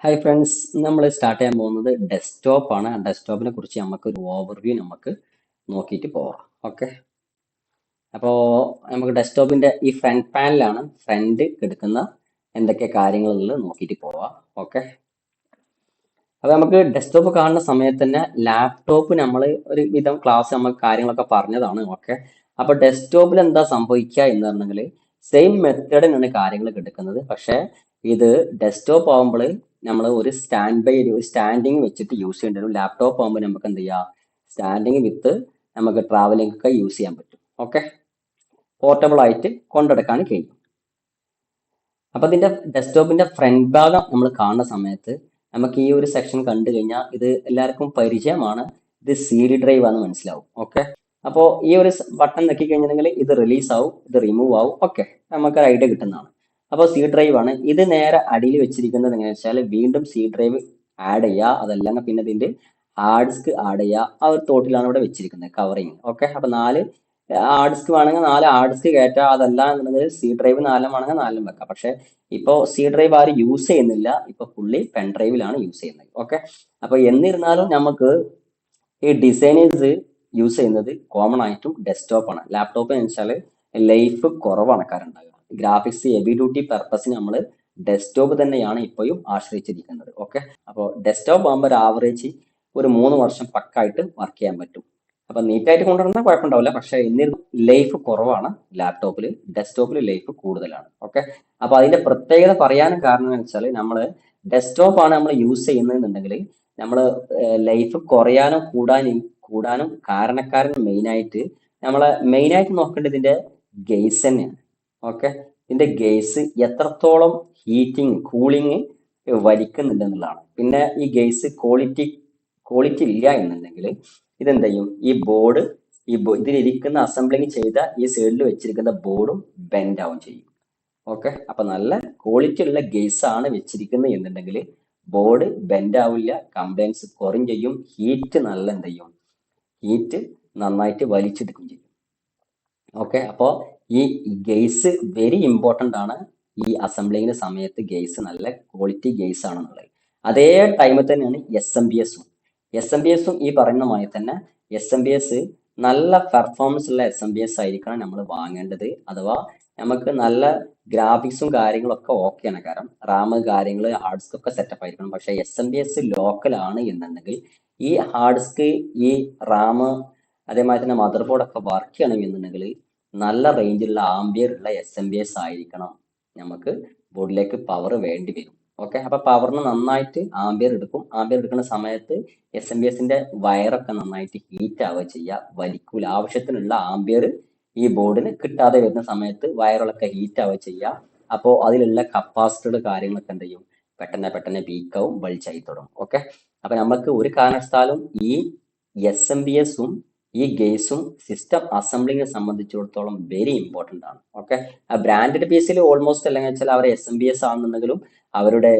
Hi friends, നമ്മൾ start ചെയ്യാൻ പോകുന്നത് ഡെസ്ക്ടോപ്പ് ആണ്. ഡെസ്ക്ടോപ്പിനെ കുറിച്ച് നമുക്ക് ഒരു ഓവർവ്യൂ നമുക്ക് നോക്കിയിട്ട് പോവാം. ഓക്കെ, അപ്പോൾ നമുക്ക് ഡെസ്ക്ടോപ്പിന്റെ ഈ ഫ്രണ്ട് പാനലാണ് ഫ്രണ്ട് എടുക്കുന്ന എന്തൊക്കെ കാര്യങ്ങളുള്ളത് നോക്കിയിട്ട് പോവാം. ഓക്കെ, അപ്പോൾ നമുക്ക് ഡെസ്ക്ടോപ്പ് കാണുന്ന സമയത്ത് തന്നെ ലാപ്ടോപ്പ് നമ്മൾ ഒരു വിധം ക്ലാസ് നമ്മൾ കാര്യങ്ങളൊക്കെ പറഞ്ഞതാണ്. ഓക്കെ, അപ്പോൾ ഡെസ്ക്ടോപ്പിൽ എന്താ സംഭവിക്കുക എന്ന് പറഞ്ഞെങ്കിൽ സെയിം മെത്തേഡിനാണ് കാര്യങ്ങൾ എടുക്കുന്നത്. പക്ഷേ ഇത് ഡെസ്ക്ടോപ്പ് ആകുമ്പോൾ നമ്മൾ ഒരു ഒരു സ്റ്റാൻഡിങ് വെച്ചിട്ട് യൂസ് ചെയ്യേണ്ടി വരും. ലാപ്ടോപ്പ് ആകുമ്പോൾ നമുക്ക് എന്ത് ചെയ്യാം, സ്റ്റാൻഡിങ് വിത്ത് നമുക്ക് ട്രാവലിംഗ് ഒക്കെ യൂസ് ചെയ്യാൻ പറ്റും. ഓക്കെ, പോർട്ടബിൾ ആയിട്ട് കൊണ്ടെടുക്കാൻ കഴിയും. അപ്പൊ ഇതിന്റെ ഡെസ്ക്ടോപ്പിന്റെ ഫ്രണ്ട് ഭാഗം നമ്മൾ കാണുന്ന സമയത്ത് നമുക്ക് ഈ ഒരു സെക്ഷൻ കണ്ടു കഴിഞ്ഞാൽ ഇത് എല്ലാവർക്കും പരിചയമാണ്. ഇത് CD ഡ്രൈവ് ആണെന്ന് മനസ്സിലാവും. ഓക്കെ, അപ്പോൾ ഈ ഒരു ബട്ടൺ നെക്കി കഴിഞ്ഞിട്ടുണ്ടെങ്കിൽ ഇത് റിലീസ് ആവും, ഇത് റിമൂവ് ആവും. ഓക്കെ, നമുക്ക് ഒരു ഐഡിയ കിട്ടുന്നതാണ്. അപ്പോൾ C ഡ്രൈവ് ആണ് ഇത്. നേരെ അടിയിൽ വെച്ചിരിക്കുന്നത് എങ്ങനെയാ വെച്ചാൽ വീണ്ടും C ഡ്രൈവ് ആഡ് ചെയ്യുക, അതല്ലെങ്കിൽ പിന്നെ ഇതിന്റെ ഹാർഡ് ഡിസ്ക് ആഡ് ചെയ്യുക. ആ ഒരു തോട്ടിലാണ് ഇവിടെ വെച്ചിരിക്കുന്നത് കവറിങ്. ഓക്കെ, അപ്പൊ 4 ഹാർഡ് ഡിസ്ക് വേണമെങ്കിൽ 4 ഹാർഡ് ഡിസ്ക് കയറ്റാം, അതല്ല എന്നുണ്ടെങ്കിൽ C ഡ്രൈവ് 4 വേണമെങ്കിൽ 4 വെക്കാം. പക്ഷെ ഇപ്പോൾ C ഡ്രൈവ് ആരും യൂസ് ചെയ്യുന്നില്ല, ഇപ്പൊ ഫുള്ളി പെൻ ഡ്രൈവിലാണ് യൂസ് ചെയ്യുന്നത്. ഓക്കെ, അപ്പൊ എന്നിരുന്നാലും നമുക്ക് ഈ ഡിസൈനേഴ്സ് യൂസ് ചെയ്യുന്നത് കോമൺ ആയിട്ടും ഡെസ്ക്ടോപ്പ് ആണ്. ലാപ്ടോപ്പ് എന്ന് വെച്ചാൽ ലൈഫ് കുറവാണ് ഉണ്ടാകുക. ഗ്രാഫിക്സ് ഹെവി ഡ്യൂട്ടി പർപ്പസിന് നമ്മൾ ഡെസ്ക്ടോപ്പ് തന്നെയാണ് ഇപ്പോഴും ആശ്രയിച്ചിരിക്കുന്നത്. ഓക്കെ, അപ്പോൾ ഡെസ്ക്ടോപ്പ് ആകുമ്പോൾ ഒരു ആവറേജ് ഒരു 3 വർഷം പക്കായിട്ട് വർക്ക് ചെയ്യാൻ പറ്റും. അപ്പൊ നീറ്റായിട്ട് കൊണ്ടുവരുന്ന കുഴപ്പമുണ്ടാവില്ല. പക്ഷെ എന്നിരുന്നു ലൈഫ് കുറവാണ് ലാപ്ടോപ്പിൽ, ഡെസ്ക്ടോപ്പിൽ ലൈഫ് കൂടുതലാണ്. ഓക്കെ, അപ്പൊ അതിന്റെ പ്രത്യേകത പറയാനും കാരണം എന്ന് വെച്ചാൽ നമ്മൾ ഡെസ്ക്ടോപ്പ് ആണ് നമ്മൾ യൂസ് ചെയ്യുന്നതെന്നുണ്ടെങ്കിൽ നമ്മൾ ലൈഫ് കുറയാനും കൂടാനും കാരണക്കാരൻ മെയിനായിട്ട് നോക്കേണ്ടത് ഇതിന്റെ ഗേസ് തന്നെയാണ്. ഓക്കെ, ഇതിന്റെ ഗേസ് എത്രത്തോളം ഹീറ്റിംഗ് കൂളിംഗ് വലിക്കുന്നുണ്ട് എന്നുള്ളതാണ്. പിന്നെ ഈ ഗേസ് ക്വാളിറ്റി ഇല്ല എന്നുണ്ടെങ്കിൽ ഇതെന്ത് ചെയ്യും, ഇതിലിരിക്കുന്ന അസംബ്ലിങ് ചെയ്ത ഈ സൈഡിൽ വെച്ചിരിക്കുന്ന ബോർഡും ബെൻഡ് ആവും ചെയ്യും. ഓക്കെ, അപ്പൊ നല്ല ക്വാളിറ്റി ഉള്ള ഗേസ് ആണ് വെച്ചിരിക്കുന്നത് എന്നുണ്ടെങ്കിൽ ബോർഡ് ബെൻഡ് ആവില്ല, കംപ്ലൈൻസ് കുറയും ചെയ്യും, ഹീറ്റ് നന്നായിട്ട് വലിച്ചെടുക്കും ചെയ്യും. ഓക്കെ, അപ്പോൾ ഈ ഗേസ് വെരി ഇമ്പോർട്ടൻ്റ് ആണ്. ഈ അസംബ്ലിങ്ങിന്റെ സമയത്ത് ഗേസ് നല്ല ക്വാളിറ്റി ഗേസ് ആണെന്നുള്ളത്. അതേ ടൈമിൽ തന്നെയാണ് എസ് എം ബി എസും ഈ പറയുന്ന മായി തന്നെ എസ് നല്ല പെർഫോമൻസ് ഉള്ള എസ് ആയിരിക്കണം നമ്മൾ വാങ്ങേണ്ടത്. അഥവാ നമുക്ക് നല്ല ഗ്രാഫിക്സും കാര്യങ്ങളൊക്കെ ഓക്കെയാണ്, കാരണം റാം കാര്യങ്ങൾ ഹാർഡ് ഡിസ്ക് ഒക്കെ സെറ്റപ്പ് ആയിരിക്കണം. പക്ഷെ എസ് ലോക്കൽ ആണ് എന്നുണ്ടെങ്കിൽ ഈ ഹാർഡ് ഡിസ്ക്, ഈ റാം, അതേമാതിരി തന്നെ മദർ ബോർഡ് ഒക്കെ വർക്ക് ചെയ്യണമെന്നുണ്ടെങ്കിൽ നല്ല റേഞ്ചിലുള്ള ആംബിയർ ഉള്ള എസ് ആയിരിക്കണം. നമുക്ക് ബോർഡിലേക്ക് പവർ വേണ്ടി വരും. ഓക്കെ, അപ്പൊ പവറിന് നന്നായിട്ട് ആംബിയർ എടുക്കും. ആംബിയർ എടുക്കുന്ന സമയത്ത് എസിന്റെ വയറൊക്കെ നന്നായിട്ട് ഹീറ്റ് ആവുക ചെയ്യുക, വലിക്കൂല. ആവശ്യത്തിനുള്ള ആംബിയർ ഈ ബോർഡിന് കിട്ടാതെ വരുന്ന സമയത്ത് വയറുകളൊക്കെ ഹീറ്റ് ആവുക ചെയ്യുക. അപ്പോൾ അതിലുള്ള കപ്പാസിറ്റർ കാര്യങ്ങളൊക്കെ എന്ത് ചെയ്യും, പെട്ടെന്ന് വീക്കാവും, ബൾജായി തുടങ്ങും. ഓക്കെ, അപ്പൊ നമുക്ക് ഒരു കാരണവശാലും ഈ എസും ഈ ഗേസും സിസ്റ്റം അസംബ്ലിങ്ങിനെ സംബന്ധിച്ചിടത്തോളം വെരി ഇമ്പോർട്ടൻ്റ് ആണ്. ഓക്കെ, ബ്രാൻഡഡ് പീസിൽ ഓൾമോസ്റ്റ് അല്ലെങ്കിൽ വെച്ചാൽ അവർ എസ് ആണെന്നുണ്ടെങ്കിലും അവരുടെ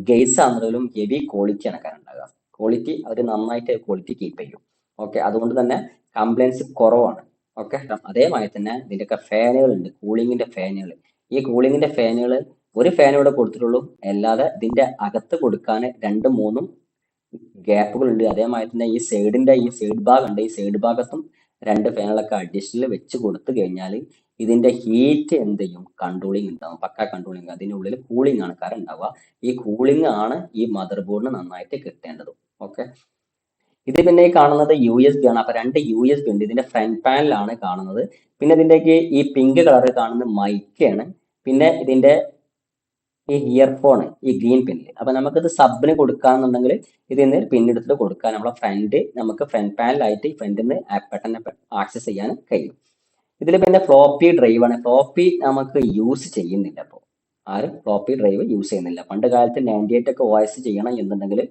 ഗേസ് ആണെന്നുണ്ടെങ്കിലും ഹെവി ക്വാളിറ്റിയാണ് ഉണ്ടാകുക. ക്വാളിറ്റി അവർ നന്നായിട്ട് ക്വാളിറ്റി കീപ്പ് ചെയ്യും. ഓക്കെ, അതുകൊണ്ട് തന്നെ കംപ്ലൈൻസ് കുറവാണ്. ഓക്കെ, അതേമാതിരി തന്നെ ഇതിൻ്റെയൊക്കെ ഫാനുകൾ ഉണ്ട്, കൂളിങ്ങിന്റെ ഫാനുകൾ. ഈ കൂളിങ്ങിന്റെ ഫാനുകൾ ഒരു ഫാൻ ഇവിടെ കൊടുത്തിട്ടുള്ളൂ, അല്ലാതെ ഇതിന്റെ അകത്ത് കൊടുക്കാൻ 2-3 ഗ്യാപ്പുകൾ ഉണ്ട്. അതേമാതിരി തന്നെ ഈ സൈഡ് ഭാഗം ഉണ്ട്, ഈ സൈഡ് ഭാഗത്തും 2 ഫാനുകളൊക്കെ അഡീഷണൽ വെച്ച് കൊടുത്തു കഴിഞ്ഞാൽ ഇതിന്റെ ഹീറ്റ് എന്ത് ചെയ്യും, കൺട്രോളിങ് ഉണ്ടാവും, പക്ക കൺട്രോളിങ്. അതിനുള്ളിൽ കൂളിംഗ് ആണ് കാരണം ഉണ്ടാവുക. ഈ കൂളിംഗ് ആണ് ഈ മദർ ബോർഡിന് നന്നായിട്ട് കിട്ടേണ്ടത്. ഓക്കെ, ഇത് പിന്നെ ഈ കാണുന്നത് USB ആണ്. അപ്പൊ 2 USB ഉണ്ട്. ഇതിന്റെ ഫ്രണ്ട് പാനലാണ് കാണുന്നത്. പിന്നെ ഇതിന്റെക്ക് ഈ പിങ്ക് കളർ കാണുന്ന മൈക്കാണ്. പിന്നെ ഇതിന്റെ ഈ ഇയർഫോൺ ഈ ഗ്രീൻ പിന്നിൽ. അപ്പൊ നമുക്കിത് സബിന് കൊടുക്കാന്നുണ്ടെങ്കിൽ ഇതിന്ന് പിന്നെടുത്തിട്ട് കൊടുക്കാൻ നമുക്ക് ഫ്രണ്ട് പാനലായിട്ട് ഫ്രണ്ടിൽ നിന്ന് പെട്ടെന്ന് ആക്സസ് ചെയ്യാൻ കഴിയും. ഇതിൽ പിന്നെ ഫ്ലോപ്പി ഡ്രൈവ് ആണ്. ഫ്ലോപ്പി നമുക്ക് യൂസ് ചെയ്യുന്നില്ല. അപ്പോൾ ആരും ഫ്ലോപ്പി ഡ്രൈവ് യൂസ് ചെയ്യുന്നില്ല. പണ്ട് കാലത്ത് 98 ഒക്കെ OS ചെയ്യണം എന്നുണ്ടെങ്കിൽ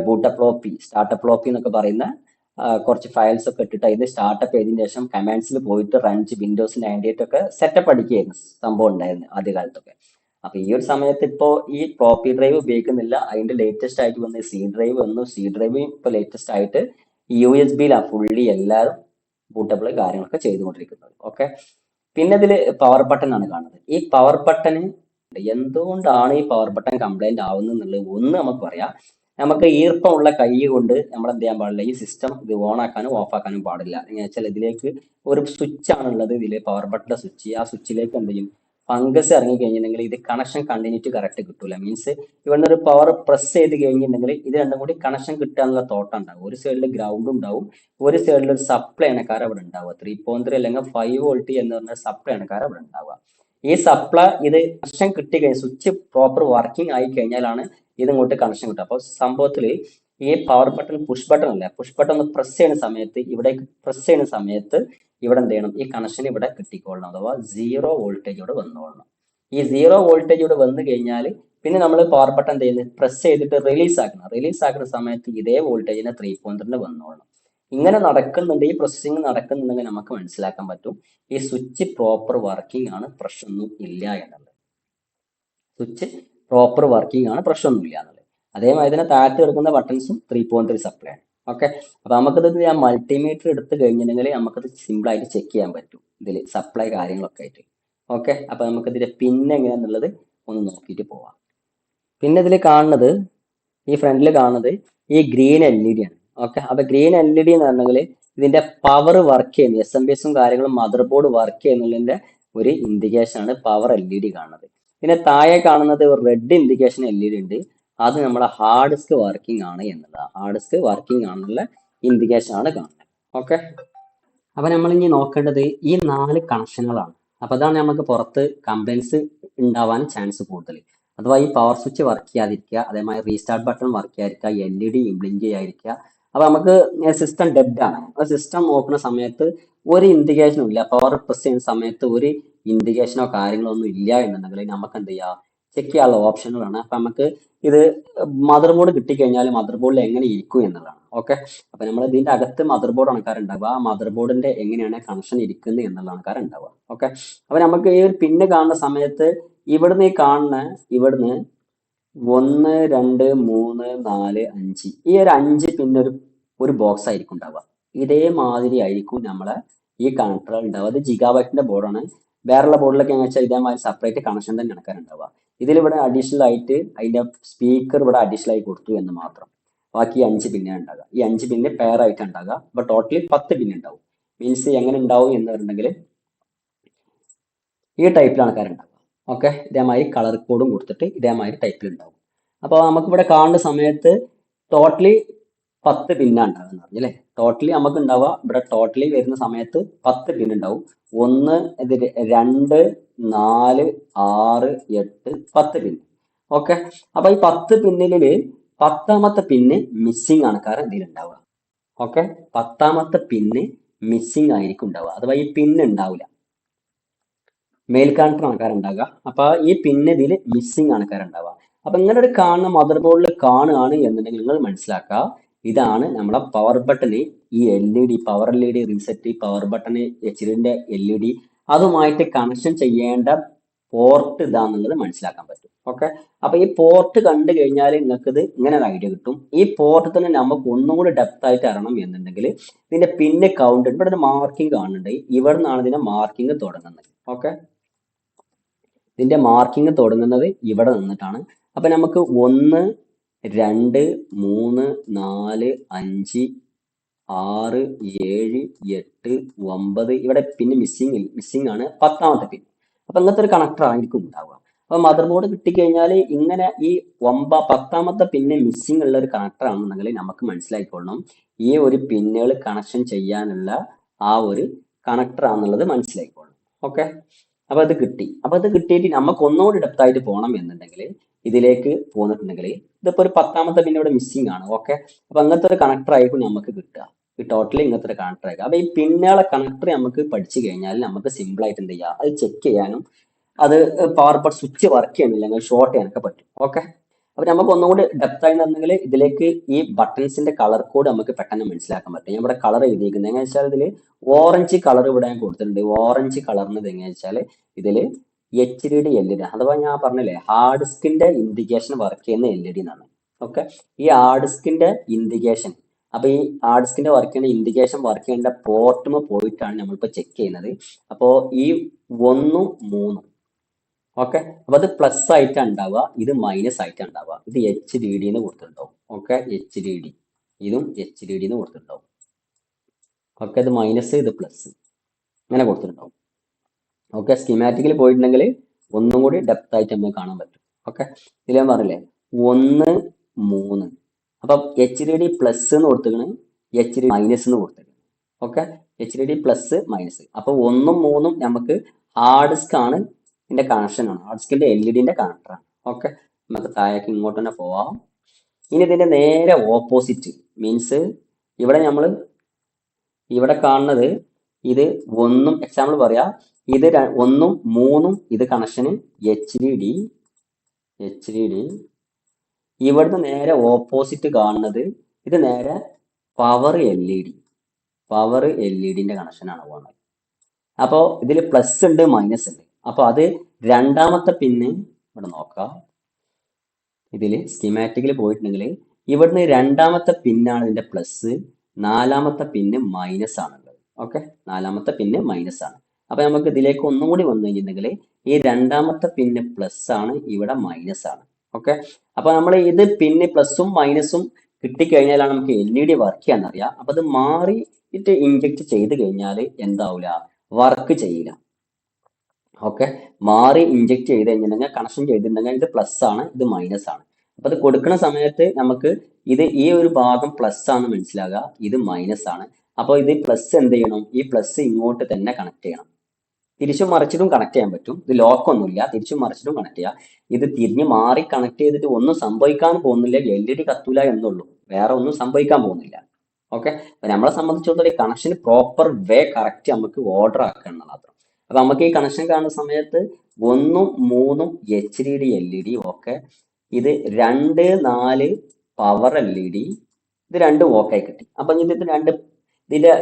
ബൂട്ടപ്പ് ഫ്ലോപ്പി, സ്റ്റാർട്ടപ്പ് ഫ്ലോപ്പി എന്നൊക്കെ പറയുന്ന കുറച്ച് ഫയൽസ് ഒക്കെ ഇട്ടിട്ട് ഇത് സ്റ്റാർട്ടപ്പ് ചെയ്തതിനു ശേഷം കമാൻഡ്സിൽ പോയിട്ട് റഞ്ച് വിൻഡോസ് 98 ഒക്കെ സെറ്റപ്പ് അടിക്കുകയായിരുന്നു സംഭവം ഉണ്ടായിരുന്നു ആദ്യകാലത്തൊക്കെ. അപ്പൊ ഈ ഒരു സമയത്ത് ഇപ്പോ ഈ ഫ്ലോപ്പി ഡ്രൈവ് ഉപയോഗിക്കുന്നില്ല. അതിന്റെ ലേറ്റസ്റ്റ് ആയിട്ട് വന്ന C ഡ്രൈവ് വന്നു. C ഡ്രൈവ് ഇപ്പൊ ലേറ്റസ്റ്റ് ആയിട്ട് USB-യിലാണ് ഫുള്ളി എല്ലാവരും ബൂട്ടബിൾ കാര്യങ്ങളൊക്കെ ചെയ്തുകൊണ്ടിരിക്കുന്നത്. ഓക്കെ, പിന്നെ ഇതിൽ പവർ ബട്ടൺ ആണ് കാണുന്നത്. ഈ പവർ ബട്ടൺ ബുദ്ധിമുട്ടുണ്ട്. എന്തുകൊണ്ടാണ് ഈ പവർ ബട്ടൺ കംപ്ലൈന്റ് ആവുന്നത് എന്നുള്ളത് ഒന്ന് നമുക്ക് പറയാം. നമുക്ക് ഈർപ്പമുള്ള കൈ കൊണ്ട് നമ്മൾ എന്ത് ചെയ്യാൻ പാടില്ല, ഈ സിസ്റ്റം ഇത് ഓൺ ആക്കാനും ഓഫ് ആക്കാനും പാടില്ല. എങ്ങനെ വെച്ചാൽ ഇതിലേക്ക് ഒരു സ്വിച്ച് ആണുള്ളത്, ഇതിൽ പവർ ബട്ടന്റെ സ്വിച്ച്. ആ സ്വിച്ചിലേക്ക് എന്ത് ചെയ്യും, ഫംഗസ് ഇറങ്ങി കഴിഞ്ഞിട്ടുണ്ടെങ്കിൽ ഇത് കണക്ഷൻ കണ്ടിന്യൂറ്റി കറക്റ്റ് കിട്ടൂല. മീൻസ് ഇവിടുന്ന് ഒരു പവർ പ്രസ് ചെയ്ത് കഴിഞ്ഞിട്ടുണ്ടെങ്കിൽ ഇത് രണ്ടും കൂടി കണക്ഷൻ കിട്ടുക എന്നുള്ള തോട്ടം ഉണ്ടാവും. ഒരു സൈഡിൽ ഗ്രൗണ്ട് ഉണ്ടാവും, ഒരു സൈഡിൽ ഒരു സപ്ലൈ അണക്കാരം അവിടെ ഉണ്ടാവുക. 3.3 അല്ലെങ്കിൽ 5 വോൾട്ട് എന്ന് പറഞ്ഞ സപ്ലൈ അണക്കാരം അവിടെ ഉണ്ടാവുക. ഈ സപ്ലൈ ഇത് കണക്ഷൻ കിട്ടി കഴിഞ്ഞാൽ, സ്വിച്ച് പ്രോപ്പർ വർക്കിംഗ് ആയി കഴിഞ്ഞാലാണ് ഇത് ഇങ്ങോട്ട് കണക്ഷൻ കിട്ടുക. അപ്പോൾ സംഭവത്തിൽ ഈ പവർ ബട്ടൺ പുഷ് ബട്ടൺ അല്ല, പുഷ് ബട്ടൺ ഒന്ന് പ്രസ് ചെയ്യുന്ന സമയത്ത്, ഇവിടേക്ക് പ്രസ് ചെയ്യുന്ന സമയത്ത് ഇവിടെ എന്ത് ചെയ്യണം, ഈ കണക്ഷൻ ഇവിടെ കിട്ടിക്കൊള്ളണം, അഥവാ 0 വോൾട്ടേജ് ഇവിടെ വന്നോളണം. ഈ 0 വോൾട്ടേജ് ഇവിടെ വന്നു കഴിഞ്ഞാൽ പിന്നെ നമ്മൾ പവർ ബട്ടൺ എന്ത് ചെയ്യുന്നത്, പ്രസ് ചെയ്തിട്ട് റിലീസ് ആക്കണം. റിലീസ് ആക്കുന്ന സമയത്ത് ഇതേ വോൾട്ടേജിന് 3.2 വന്നോളണം. ഇങ്ങനെ നടക്കുന്നുണ്ട്, ഈ പ്രോസസ്സിങ് നടക്കുന്നുണ്ടെങ്കിൽ നമുക്ക് മനസ്സിലാക്കാൻ പറ്റും ഈ സ്വിച്ച് പ്രോപ്പർ വർക്കിംഗ് ആണ്, പ്രശ്നമൊന്നും ഇല്ല എന്നുള്ളത്. സ്വിച്ച് പ്രോപ്പർ വർക്കിംഗ് ആണ്, പ്രശ്നമൊന്നുമില്ല എന്നുള്ളത്. അതേമാതിരി തന്നെ താഴത്ത് കിടക്കുന്ന ബട്ടൺസും 3.3 സപ്ലൈ ആണ്. ഓക്കെ, അപ്പൊ നമുക്കിത് ഞാൻ മൾട്ടിമീറ്റർ എടുത്ത് കഴിഞ്ഞിട്ടുണ്ടെങ്കിൽ നമുക്കത് സിമ്പിൾ ആയിട്ട് ചെക്ക് ചെയ്യാൻ പറ്റും, ഇതിൽ സപ്ലൈ കാര്യങ്ങളൊക്കെ ആയിട്ട്. ഓക്കെ, അപ്പൊ നമുക്ക് ഇതിന്റെ പിൻ എങ്ങനെയാന്നുള്ളത് ഒന്ന് നോക്കിയിട്ട് പോവാം. പിന്നെ ഇതിൽ കാണുന്നത്, ഈ ഫ്രണ്ടിൽ കാണുന്നത് ഈ ഗ്രീൻ LED ആണ്. ഓക്കെ, അപ്പൊ ഗ്രീൻ LED എന്ന് പറഞ്ഞെങ്കിൽ ഇതിന്റെ പവർ വർക്ക് ചെയ്യുന്നത്, SMPS കാര്യങ്ങളും മദർ ബോർഡ് വർക്ക് ചെയ്യുന്നതിന്റെ ഒരു ഇൻഡിക്കേഷൻ ആണ് പവർ LED കാണുന്നത്. പിന്നെ താഴെ കാണുന്നത് റെഡ് ഇൻഡിക്കേഷൻ LED ഉണ്ട്, അത് നമ്മുടെ ഹാർഡ് ഡിസ്ക് വർക്കിംഗ് ആണ് എന്നുള്ളത്. ഹാർഡ് ഡിസ്ക് വർക്കിംഗ് ആണെന്നുള്ള ഇൻഡിക്കേഷൻ ആണ് കാണുന്നത്. ഓക്കെ, അപ്പൊ നമ്മൾ ഇനി നോക്കേണ്ടത് ഈ 4 കണക്ഷനുകളാണ്. അപ്പൊ അതാണ് നമുക്ക് പുറത്ത് കംപ്ലൈൻസ് ഉണ്ടാവാൻ ചാൻസ് കൂടുതൽ. അഥവാ ഈ പവർ സ്വിച്ച് വർക്ക് ചെയ്യാതിരിക്കുക, അതേമാതിരി റീസ്റ്റാർട്ട് ബട്ടൺ വർക്ക് ചെയ്യാതിരിക്കുക, LED ബ്ലിങ്ക് ചെയ്യാതിരിക്കുക. അപ്പൊ നമുക്ക് സിസ്റ്റം ഡെഡ് ആണ്. ആ സിസ്റ്റം നോക്കുന്ന സമയത്ത് ഒരു ഇൻഡിക്കേഷനും ഇല്ല, പവർ പ്രസ് ചെയ്യുന്ന സമയത്ത് ഒരു ഇൻഡിക്കേഷനോ കാര്യങ്ങളോ ഒന്നും ഇല്ല എന്നുണ്ടെങ്കിൽ നമുക്ക് എന്ത് ചെയ്യാം, ചെക്ക് ചെയ്യാനുള്ള ഓപ്ഷനുകളാണ്. അപ്പൊ നമുക്ക് ഇത് മദർ ബോർഡ് കിട്ടിക്കഴിഞ്ഞാൽ മദർ ബോർഡിൽ എങ്ങനെ ഇരിക്കും എന്നുള്ളതാണ്. ഓക്കെ, അപ്പൊ നമ്മൾ ഇതിന്റെ അകത്ത് മദർ ബോർഡ് ആൾക്കാരുണ്ടാവുക, ആ മദർ ബോർഡിന്റെ എങ്ങനെയാണ് കണക്ഷൻ ഇരിക്കുന്നത് എന്നുള്ള ആൾക്കാരുണ്ടാവുക. ഓക്കെ, അപ്പൊ നമുക്ക് ഈ ഒരു പിന്ന് കാണുന്ന സമയത്ത് ഇവിടുന്ന് ഈ കാണുന്ന, ഇവിടുന്ന് 1 2 3 4 5, ഈ ഒരു 5 പിന്നെ ഒരു ബോക്സ് ആയിരിക്കും ഉണ്ടാവുക. ഇതേമാതിരി ആയിരിക്കും നമ്മളെ ഈ കണക്ടർ ഉണ്ടാവുക. അത് ജിഗാബൈറ്റിന്റെ ബോർഡാണ്. വേറെയുള്ള ബോർഡിലൊക്കെ എങ്ങനെ വെച്ചാൽ ഇതേമാതിരി സെപ്പറേറ്റ് കണക്ഷൻ തന്നെ ആൾക്കാരുണ്ടാവുക. ഇതിലിവിടെ അഡീഷണൽ ആയിട്ട് അതിന്റെ സ്പീക്കർ ഇവിടെ അഡീഷണൽ ആയി കൊടുത്തു എന്ന് മാത്രം. ബാക്കി 5 പിന്നെ ഉണ്ടാകുക. ഈ 5 പിന്നെ പെയർ ആയിട്ട് ഉണ്ടാകുക. അപ്പൊ ടോട്ടലി 10 പിന്നെ ഉണ്ടാവും. മീൻസ് എങ്ങനെ ഉണ്ടാവും എന്ന് പറഞ്ഞിട്ടുണ്ടെങ്കിൽ ഈ ടൈപ്പിലാണ് ആൾക്കാരുണ്ടാവുക. ഓക്കെ, ഇതേമാതിരി കളർ കോഡും കൊടുത്തിട്ട് ഇതേമാതിരി ടൈപ്പിൽ ഉണ്ടാവും. അപ്പോൾ നമുക്കിവിടെ കാണുന്ന സമയത്ത് ടോട്ടലി 10 പിന്നാണ് ഉണ്ടാകുന്നത് അല്ലേ. ടോട്ടലി നമുക്ക് ഉണ്ടാവുക ഇവിടെ ടോട്ടലി വരുന്ന സമയത്ത് 10 പിൻ ഉണ്ടാവും. 1 2 4 6 8 10 പിൻ. ഓക്കെ, അപ്പൊ ഈ 10 പിന്നില് 10ാമത്തെ പിന്ന് മിസ്സിംഗ് ആണ് കാരണം ഇതിലുണ്ടാവുക. ഓക്കെ, 10ാമത്തെ പിന്ന് മിസ്സിംഗ് ആയിരിക്കും ഉണ്ടാവുക, അഥവാ ഈ പിന്ന് ഉണ്ടാവില്ല. മെയിൽ കണക്ടർ ആൾക്കാരുണ്ടാവുക. അപ്പൊ ഈ പിന്ന് ഇതിൽ മിസ്സിംഗ് ആൾക്കാരുണ്ടാവുക. അപ്പൊ ഇങ്ങനെ ഒരു കാണുന്ന മദർ ബോർഡിൽ കാണുകയാണ് എന്നുണ്ടെങ്കിൽ നിങ്ങൾ മനസ്സിലാക്കുക, ഇതാണ് നമ്മളെ പവർ ബട്ടണ്. ഈ LED power LED reset power button HDന്റെ LED അതുമായിട്ട് കണക്ഷൻ ചെയ്യേണ്ട പോർട്ട് ഇതാന്നുള്ളത് മനസ്സിലാക്കാൻ പറ്റും. ഓക്കെ, അപ്പൊ ഈ പോർട്ട് കണ്ടു കഴിഞ്ഞാൽ നിങ്ങൾക്ക് ഇത് ഇങ്ങനെ ഒരു ഐഡിയ കിട്ടും. ഈ പോർട്ട് തന്നെ നമുക്ക് ഒന്നുകൂടി ഡെപ്ത് ആയിട്ട് അറിയണം എന്നുണ്ടെങ്കിൽ ഇതിന്റെ പിന്നെ കൗണ്ട് ഇവിടെ ഒരു മാർക്കിംഗ് കാണുന്നുണ്ട്. ഇവിടെ നിന്നാണ് ഇതിന്റെ മാർക്കിംഗ് തുടങ്ങുന്നത്. ഓക്കെ, ഇതിന്റെ മാർക്കിംഗ് തുടങ്ങുന്നത് ഇവിടെ നിന്നിട്ടാണ്. അപ്പൊ നമുക്ക് 1 2 3 4 5 6 7 8 9 ഇവിടെ പിന്നെ മിസ്സിംഗ് ആണ് 10ാമത്തെ പിൻ. അപ്പൊ ഇങ്ങനത്തെ ഒരു കണക്ടർ ആയിരിക്കും ഉണ്ടാവുക. അപ്പൊ മദർ ബോർഡ് കിട്ടിക്കഴിഞ്ഞാൽ ഇങ്ങനെ ഈ 10ാമത്തെ പിന്നെ മിസ്സിംഗ് ഉള്ള ഒരു കണക്ടർ ആണെന്നുണ്ടെങ്കിൽ നമുക്ക് മനസ്സിലായിക്കൊള്ളണം ഈ ഒരു പിന്നുകൾ കണക്ഷൻ ചെയ്യാനുള്ള ആ ഒരു കണക്ടർ ആണെന്നുള്ളത് മനസ്സിലായിക്കൊള്ളണം. ഓക്കെ, അപ്പൊ അത് കിട്ടി. അപ്പൊ അത് കിട്ടിയിട്ട് നമുക്ക് ഒന്നുകൂടി ഡെപ്ത് ആയിട്ട് പോകണം എന്നുണ്ടെങ്കിൽ ഇതിലേക്ക് പോന്നിട്ടുണ്ടെങ്കിൽ ഇതിപ്പോ ഒരു 10ാമത്തെ പിന്നെ ഇവിടെ മിസ്സിംഗ് ആണ്. ഓക്കെ, അപ്പൊ അങ്ങനത്തെ ഒരു കണക്ടർ ആയിരിക്കും നമുക്ക് കിട്ടുക. ഈ ടോട്ടലി ഇങ്ങനത്തെ ഒരു കണക്ടർ ആയിരിക്കും. അപ്പൊ ഈ പിന്നുകളെ കണക്ടർ നമുക്ക് പഠിച്ചു കഴിഞ്ഞാൽ നമുക്ക് സിമ്പിൾ ആയിട്ട് എന്ത് ചെയ്യാം, അത് ചെക്ക് ചെയ്യാനും അത് പവർ ബട്ട് സ്വിച്ച് വർക്ക് ചെയ്യണില്ലെങ്കിൽ ഷോർട്ട് ചെയ്യാനൊക്കെ പറ്റും. ഓക്കെ, അപ്പൊ നമുക്ക് ഒന്നുകൂടി ഡെപ്ത് ആയി പറഞ്ഞെങ്കിൽ ഇതിലേക്ക് ഈ ബട്ടൺസിന്റെ കളർ കോഡ് നമുക്ക് പെട്ടെന്ന് മനസ്സിലാക്കാൻ പറ്റും. ഞാൻ ഇവിടെ കളർ എഴുതിയിരിക്കുന്നത് എങ്ങനെ വെച്ചാൽ ഇതിൽ ഓറഞ്ച് കളർ ഇവിടെ ഞാൻ കൊടുത്തിട്ടുണ്ട്. ഓറഞ്ച് കളറിന് എങ്ങനെ വെച്ചാൽ ഇതിൽ HDD LED അഥവാ ഞാൻ പറഞ്ഞില്ലേ ഹാർഡ് ഡിസ്കിന്റെ ഇൻഡിക്കേഷൻ വർക്ക് ചെയ്യുന്ന LED എന്നാണ്. ഓക്കെ, ഈ ഹാർഡ് ഡിസ്കിന്റെ ഇൻഡിക്കേഷൻ, അപ്പൊ ഈ ഹാർഡ് ഡിസ്കിന്റെ വർക്ക് ചെയ്യുന്ന ഇൻഡിക്കേഷൻ വർക്ക് ചെയ്യേണ്ട പോർട്ടുമ പോയിട്ടാണ് നമ്മളിപ്പോ ചെക്ക് ചെയ്യുന്നത്. അപ്പോ ഈ 1 ഉം 3 ഓക്കെ. അപ്പൊ അത് പ്ലസ് ആയിട്ടാണ് ഉണ്ടാവുക, ഇത് മൈനസ് ആയിട്ടാണ് ഉണ്ടാവുക. ഇത് എച്ച് ഡി ഡി എന്ന് കൊടുത്തിട്ടുണ്ടാവും. ഓക്കെ, എച്ച് ഡി ഡി, ഇതും എച്ച് ഡി ഡി എന്ന് കൊടുത്തിട്ടുണ്ടാവും. ഓക്കെ, ഇത് മൈനസ് ഇത് പ്ലസ് അങ്ങനെ കൊടുത്തിട്ടുണ്ടാവും. ഓക്കെ, സ്കീമാറ്റിക്കിൽ പോയിട്ടുണ്ടെങ്കിൽ ഒന്നും കൂടി ഡെപ്ത് ആയിട്ട് നമുക്ക് കാണാൻ പറ്റും. ഓക്കെ, ഇതിൽ ഞാൻ പറഞ്ഞില്ലേ 1 3, അപ്പം എച്ച് ഡി ഡി പ്ലസ് എന്ന് കൊടുത്തിരിക്കണ്, എച്ച് ഡി മൈനസ് എന്ന് കൊടുത്തിരിക്കണം. Okay, H D D plus minus. അപ്പൊ 1ഉം 3ഉം നമുക്ക് ഹാർഡ് ഡിസ്ക് ആണ്, ഇതിന്റെ കണക്ഷൻ ആണ്, ഹാർഡ് ഡിസ്കിന്റെ എൽ ഇ ഡിന്റെ കണക്ടറാണ്. ഓക്കെ, നമുക്ക് താഴേക്ക് ഇങ്ങോട്ട് തന്നെ പോവാം. ഇനി ഇതിന്റെ നേരെ ഓപ്പോസിറ്റ് മീൻസ് ഇവിടെ കാണുന്നത് ഇത് 1ഉം, എക്സാമ്പിൾ പറയാ, ഇത് 1ഉം 3ഉം ഇത് കണക്ഷന് എച്ച് ഡി ഡി. ഇവിടുന്ന് നേരെ ഓപ്പോസിറ്റ് കാണുന്നത് ഇത് നേരെ power L E D. Power L E ഡിന്റെ കണക്ഷനാണ് പോകുന്നത്. അപ്പോൾ ഇതിൽ പ്ലസ് ഉണ്ട് മൈനസ് ഉണ്ട്. അപ്പൊ അത് രണ്ടാമത്തെ പിന്ന് ഇവിടെ നോക്കാം. ഇതിൽ സ്കീമാറ്റിക്കിൽ പോയിട്ടുണ്ടെങ്കിൽ ഇവിടുന്ന് രണ്ടാമത്തെ പിന്നാണ് ഇതിന്റെ പ്ലസ്, നാലാമത്തെ പിന്ന് മൈനസ് ആണുള്ളത്. ഓക്കെ, നാലാമത്തെ പിന്ന് മൈനസ് ആണ്. അപ്പൊ നമുക്ക് ഇതിലേക്ക് ഒന്നും കൂടി വന്നു കഴിഞ്ഞിട്ടുണ്ടെങ്കിൽ ഈ രണ്ടാമത്തെ പിന്ന് പ്ലസ് ആണ്, ഇവിടെ മൈനസ് ആണ്. ഓക്കെ, അപ്പൊ നമ്മൾ ഇത് പിന്ന് പ്ലസും മൈനസും കിട്ടിക്കഴിഞ്ഞാലാണ് നമുക്ക് എൽ ഇ ഡി വർക്ക് ചെയ്യാന്നറിയാം. അപ്പൊ അത് മാറിയിട്ട് ഇൻജക്ട് ചെയ്ത് കഴിഞ്ഞാൽ എന്താവൂല, വർക്ക് ചെയ്യില്ല. ഓക്കെ, മാറി ഇൻജക്ട് ചെയ്ത് കഴിഞ്ഞിട്ടുണ്ടെങ്കിൽ കണക്ഷൻ ചെയ്തിട്ടുണ്ടെങ്കിൽ ഇത് പ്ലസ് ആണ്, ഇത് മൈനസ് ആണ്. അപ്പൊ അത് കൊടുക്കുന്ന സമയത്ത് നമുക്ക് ഇത് ഈ ഒരു ഭാഗം പ്ലസ് ആണ് മനസ്സിലാകുക, ഇത് മൈനസ് ആണ്. അപ്പോൾ ഇത് പ്ലസ് എന്ത് ചെയ്യണം, ഈ പ്ലസ് ഇങ്ങോട്ട് തന്നെ കണക്ട് ചെയ്യണം. തിരിച്ചും മറിച്ചിട്ടും കണക്ട് ചെയ്യാൻ പറ്റും, ഇത് ലോക്ക് ഒന്നുമില്ല, തിരിച്ചും മറിച്ചിട്ടും കണക്ട് ചെയ്യാം. ഇത് തിരിഞ്ഞ് മാറി കണക്ട് ചെയ്തിട്ട് ഒന്നും സംഭവിക്കാൻ പോകുന്നില്ല, എൽ ഇ ഡി കത്തൂല എന്നുള്ളൂ, വേറെ ഒന്നും സംഭവിക്കാൻ പോകുന്നില്ല. ഓക്കെ, അപ്പൊ നമ്മളെ സംബന്ധിച്ചിടത്തോളം ഈ കണക്ഷൻ പ്രോപ്പർ വേ കറക്റ്റ് നമുക്ക് ഓർഡർ ആക്കണം മാത്രം. അപ്പൊ നമുക്ക് ഈ കണക്ഷൻ കാണുന്ന സമയത്ത് 1ഉം 3ഉം H D D L E D. Okay, ഇത് 2 4 പവർ എൽ ഇ ഡി, ഇത് രണ്ടും ഓക്കെ കിട്ടി. അപ്പൊ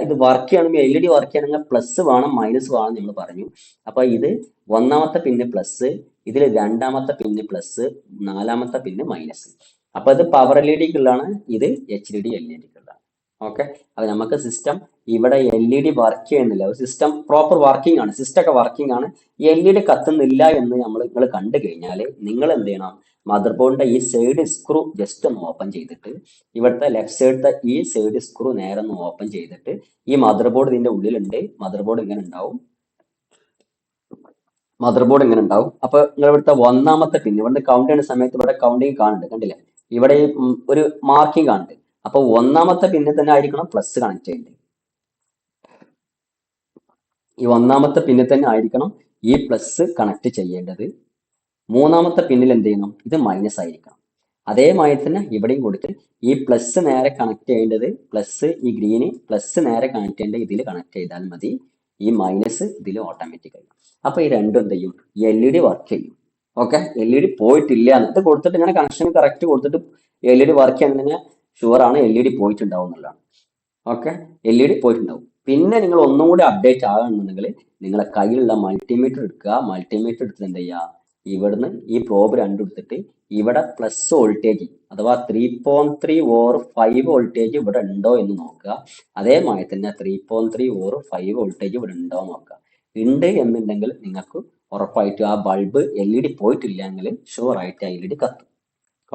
ഇത് വർക്ക് ചെയ്യണമെങ്കിൽ എൽ ഇ ഡി വർക്ക് ചെയ്യണമെങ്കിൽ പ്ലസ് വേണം മൈനസ് വേണം നമ്മൾ പറഞ്ഞു. അപ്പൊ ഇത് ഒന്നാമത്തെ പിന്ന് പ്ലസ്, ഇതിൽ രണ്ടാമത്തെ പിന്ന് പ്ലസ്, നാലാമത്തെ പിന്ന് മൈനസ്. അപ്പൊ ഇത് പവർ എൽ ഇ ഡിക്കുള്ളതാണ്, ഇത് H D D L E ഡിക്കുള്ളതാണ്. ഓക്കെ, അപ്പൊ നമുക്ക് സിസ്റ്റം ഇവിടെ എൽ ഇ ഡി വർക്ക് ചെയ്യുന്നില്ല, സിസ്റ്റം പ്രോപ്പർ വർക്കിംഗ് ആണ്, സിസ്റ്റം ഒക്കെ വർക്കിംഗ് ആണ്, എൽ ഇ ഡി കത്തുന്നില്ല എന്ന് നിങ്ങൾ കണ്ടു കഴിഞ്ഞാൽ നിങ്ങൾ എന്ത് ചെയ്യണം, മദർ ബോർഡിന്റെ ഈ സൈഡ് സ്ക്രൂ ജസ്റ്റ് ഒന്ന് ഓപ്പൺ ചെയ്തിട്ട് ഇവിടുത്തെ ലെഫ്റ്റ് സൈഡത്തെ ഈ സൈഡ് സ്ക്രൂ നേരെ ഒന്ന് ഓപ്പൺ ചെയ്തിട്ട് ഈ മദർ ബോർഡ് ഇതിന്റെ ഉള്ളിലുണ്ട്, മദർ ബോർഡ് ഇങ്ങനെ ഉണ്ടാവും. അപ്പൊ നിങ്ങൾ ഇവിടുത്തെ ഒന്നാമത്തെ പിൻ ഇവിടുന്ന് കൗണ്ട് ചെയ്യുന്ന സമയത്ത് ഇവിടെ കൗണ്ടിങ് കാണുന്നുണ്ട്, കണ്ടില്ലേ, ഇവിടെ ഒരു മാർക്കിംഗ് കാണുന്നുണ്ട്. അപ്പൊ ഒന്നാമത്തെ പിന്നിൽ തന്നെ ആയിരിക്കണം പ്ലസ് കണക്ട് ചെയ്യേണ്ടത്. ഈ ഒന്നാമത്തെ പിന്നിൽ തന്നെ ആയിരിക്കണം ഈ പ്ലസ് കണക്ട് ചെയ്യേണ്ടത്. മൂന്നാമത്തെ പിന്നിൽ എന്ത് ചെയ്യണം, ഇത് മൈനസ് ആയിരിക്കണം. അതേമാതിരി തന്നെ ഇവിടെയും കൊടുത്ത് ഈ പ്ലസ് നേരെ കണക്ട് ചെയ്യേണ്ടത്, പ്ലസ് ഈ ഗ്രീന് പ്ലസ് നേരെ കണക്ട് ചെയ്യേണ്ടത് ഇതിൽ കണക്ട് ചെയ്താൽ മതി, ഈ മൈനസ് ഇതിൽ ഓട്ടോമാറ്റിക്കായി. അപ്പൊ ഈ രണ്ടും എന്ത് ചെയ്യും, എൽ ഇ ഡി വർക്ക് ചെയ്യും. ഓക്കെ, എൽ ഇ ഡി പോയിട്ടില്ല എന്നിട്ട് കൊടുത്തിട്ട് ഇങ്ങനെ കണക്ഷൻ കറക്റ്റ് കൊടുത്തിട്ട് എൽ ഇ ഡി വർക്ക് ചെയ്യാന്നുണ്ടെങ്കിൽ ഷുവർ ആണ് എൽ ഇ ഡി പോയിട്ടുണ്ടാവും എന്നുള്ളതാണ്. ഓക്കെ, എൽ ഇ ഡി പോയിട്ടുണ്ടാവും. പിന്നെ നിങ്ങൾ ഒന്നും കൂടി അപ്ഡേറ്റ് ആകണമെന്നുണ്ടെങ്കിൽ നിങ്ങളെ കയ്യിലുള്ള മൾട്ടിമീറ്റർ എടുക്കുക. മൾട്ടിമീറ്റർ എടുത്തിട്ട് എന്ത് ചെയ്യുക, ഇവിടുന്ന് ഈ പ്രോബ് രണ്ടും എടുത്തിട്ട് ഇവിടെ പ്ലസ് വോൾട്ടേജ് അഥവാ 3.3 ഓർ 5 വോൾട്ടേജ് ഇവിടെ ഉണ്ടോ എന്ന് നോക്കുക. അതേമാതിരി തന്നെ 3.3 ഓർ 5 വോൾട്ടേജ് ഇവിടെ ഉണ്ടോ എന്ന് നോക്കുക. ഉണ്ട് എന്നുണ്ടെങ്കിൽ നിങ്ങൾക്ക് ഉറപ്പായിട്ടും ആ ബൾബ് എൽ ഇ ഡി പോയിട്ടില്ലെങ്കിൽ ഷുവർ ആയിട്ട് ആ എൽ ഇ ഡി കത്തും.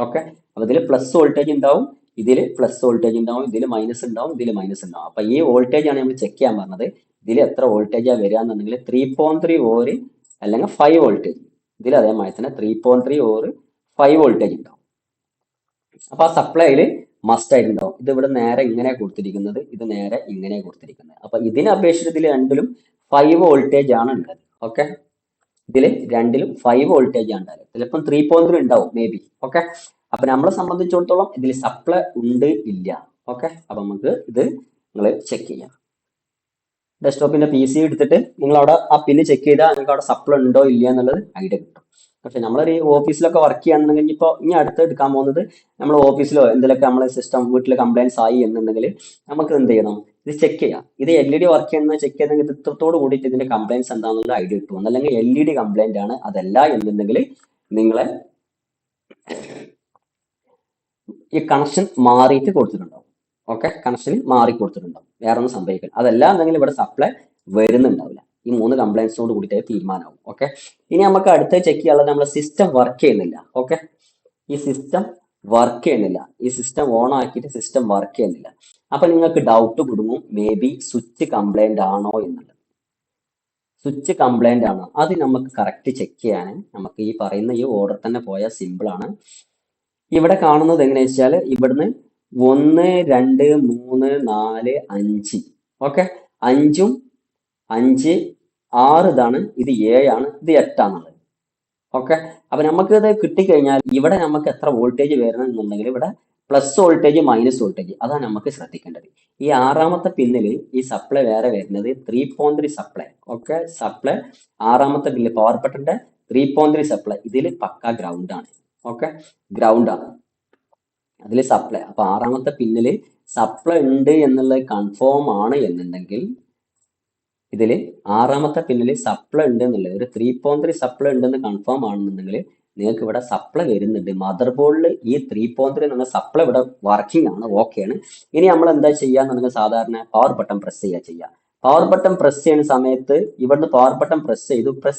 ഓക്കെ, അപ്പൊ ഇതിൽ പ്ലസ് വോൾട്ടേജ് ഉണ്ടാവും, ഇതിൽ പ്ലസ് വോൾട്ടേജ് ഉണ്ടാവും, ഇതിൽ മൈനസ് ഉണ്ടാവും, ഇതിൽ മൈനസ് ഉണ്ടാവും. അപ്പൊ ഈ വോൾട്ടേജ് ആണ് നമ്മൾ ചെക്ക് ചെയ്യാൻ പറഞ്ഞത്. ഇതിൽ എത്ര വോൾട്ടേജാ വരിക എന്നുണ്ടെങ്കിൽ 3.3 ഓർ അല്ലെങ്കിൽ 5 വോൾട്ടേജ്. ഇതിൽ അതേമാതിരി തന്നെ 3.3 ഓർ 5 വോൾട്ടേജ് ഉണ്ടാവും. അപ്പൊ ആ സപ്ലൈയിൽ മസ്റ്റ് ആയിട്ടുണ്ടാവും. ഇത് ഇവിടെ നേരെ ഇങ്ങനെ കൊടുത്തിരിക്കുന്നത്, ഇത് നേരെ ഇങ്ങനെ കൊടുത്തിരിക്കുന്നത്. അപ്പൊ ഇതിനെ അപേക്ഷിച്ച് ഇതിൽ രണ്ടിലും 5 വോൾട്ടേജ് ആണ് ഉള്ളത്. ഓക്കെ, ഇതിൽ രണ്ടിലും 5 വോൾട്ടേജ് ആണ് ഉണ്ടായത്. ചിലപ്പം 3.3 ഉണ്ടാവും മേ ബി. ഓക്കെ, അപ്പൊ നമ്മളെ സംബന്ധിച്ചിടത്തോളം ഇതിൽ സപ്ലൈ ഉണ്ട് ഇല്ല. ഓക്കെ, അപ്പൊ നമുക്ക് ഇത് നിങ്ങൾ ചെക്ക് ചെയ്യാം. ഡെസ്ക്ടോപ്പിന്റെ പി സി എടുത്തിട്ട് നിങ്ങൾ അവിടെ ആ പിന്ന് ചെക്ക് ചെയ്താൽ നിങ്ങൾക്ക് അവിടെ സപ്ലൈ ഉണ്ടോ ഇല്ല എന്നുള്ളത് ഐഡിയ കിട്ടും. പക്ഷെ നമ്മളൊരു ഓഫീസിലൊക്കെ വർക്ക് ചെയ്യുകയാണെന്നുണ്ടെങ്കിൽ ഇപ്പോൾ ഇനി അടുത്ത് എടുക്കാൻ പോകുന്നത് നമ്മൾ ഓഫീസിലോ എന്തെങ്കിലുമൊക്കെ നമ്മളെ സിസ്റ്റം വീട്ടിൽ കംപ്ലൈൻസ് ആയി എന്നുണ്ടെങ്കിൽ നമുക്ക് എന്ത് ചെയ്യണം, ഇത് ചെക്ക് ചെയ്യാം. ഇത് എൽ ഇ ഡി വർക്ക് ചെയ്യുന്നത് ചെക്ക് ചെയ്തെങ്കിൽ ഇത്രത്തോട് കൂടിയിട്ട് ഇതിന്റെ കംപ്ലൈൻസ് എന്താണെന്നുള്ള ഐഡിയ കിട്ടും. അല്ലെങ്കിൽ എൽ ഇ ഡി കംപ്ലൈന്റ് ആണ്, അതല്ല എന്നുണ്ടെങ്കിൽ നിങ്ങളെ ഈ കണക്ഷൻ മാറിയിട്ട് കൊടുത്തിട്ടുണ്ടാവും. ഓക്കെ, കണക്ഷൻ മാറി കൊടുത്തിട്ടുണ്ടാവും, വേറെ ഒന്നും സംഭവിക്കില്ല. അതല്ല എന്നെങ്കിൽ ഇവിടെ സപ്ലൈ വരുന്നുണ്ടാവില്ല. ഈ 3 കംപ്ലൈൻസിനോട് കൂടിയിട്ട് തീരുമാനമാവും. ഓക്കെ, ഇനി നമുക്ക് അടുത്ത് ചെക്ക് ചെയ്യാനുള്ളത് നമ്മുടെ സിസ്റ്റം വർക്ക് ചെയ്യുന്നില്ല. ഓക്കെ, ഈ സിസ്റ്റം വർക്ക് ചെയ്യുന്നില്ല, ഈ സിസ്റ്റം ഓൺ ആക്കിയിട്ട് സിസ്റ്റം വർക്ക് ചെയ്യുന്നില്ല. അപ്പൊ നിങ്ങൾക്ക് ഡൗട്ട് കൊടുങ്ങും, മേ ബി സ്വിച്ച് കംപ്ലൈന്റ് ആണോ എന്നുള്ളത്. സ്വിച്ച് കംപ്ലൈന്റ് ആണ്, അത് നമുക്ക് കറക്റ്റ് ചെക്ക് ചെയ്യാൻ നമുക്ക് ഈ പറയുന്ന ഈ ഓർഡർ തന്നെ പോയാൽ സിമ്പിൾ ആണ്. ഇവിടെ കാണുന്നത് എങ്ങനെയാ വെച്ചാൽ ഇവിടുന്ന് 1 2 3 4 5, ഓക്കെ, 5ഉം 5 6 ഇതാണ്, ഇത് 7 ആണ്, ഇത് 8 ആണുള്ളത്. ഓക്കെ, അപ്പൊ നമുക്ക് ഇത് കിട്ടിക്കഴിഞ്ഞാൽ ഇവിടെ നമുക്ക് എത്ര വോൾട്ടേജ് വരണം എന്നുണ്ടെങ്കിൽ ഇവിടെ പ്ലസ് വോൾട്ടേജ് മൈനസ് വോൾട്ടേജ്, അതാണ് നമുക്ക് ശ്രദ്ധിക്കേണ്ടത്. ഈ 6ാമത്തെ പിന്നിൽ ഈ സപ്ലൈ വേറെ വരുന്നത് 3.3 സപ്ലൈ. ഓക്കെ, സപ്ലൈ 6ാമത്തെ പിന്നിൽ പവർ ബട്ടന്റെ 3.3 സപ്ലൈ ഇതിൽ പക്ക ഗ്രൗണ്ട് ആണ്. ഓക്കെ, ഗ്രൗണ്ട് ആണ് അതിൽ സപ്ലൈ. അപ്പൊ 6ാമത്തെ പിന്നിൽ സപ്ലൈ ഉണ്ട് എന്നുള്ളത് കൺഫേം ആണ് എന്നുണ്ടെങ്കിൽ ഇതിൽ 6ാമത്തെ പിന്നിൽ സപ്ലൈ ഉണ്ട് എന്നുള്ളത് ഒരു 3.3 സപ്ലൈ ഉണ്ടെന്ന് കൺഫേം ആണെന്നുണ്ടെങ്കിൽ നിങ്ങൾക്ക് ഇവിടെ സപ്ലൈ വരുന്നുണ്ട്. മദർ ബോർഡിൽ ഈ 3.3 എന്നുള്ള സപ്ലൈ ഇവിടെ വർക്കിംഗ് ആണ്, ഓക്കെ ആണ്. ഇനി നമ്മൾ എന്താ ചെയ്യാന്നുണ്ടെങ്കിൽ സാധാരണ പവർ ബട്ടൺ പ്രസ് ചെയ്യുക. പവർ ബട്ടൺ പ്രസ് ചെയ്യുന്ന സമയത്ത് ഇവിടുന്ന് പവർ ബട്ടൺ പ്രസ്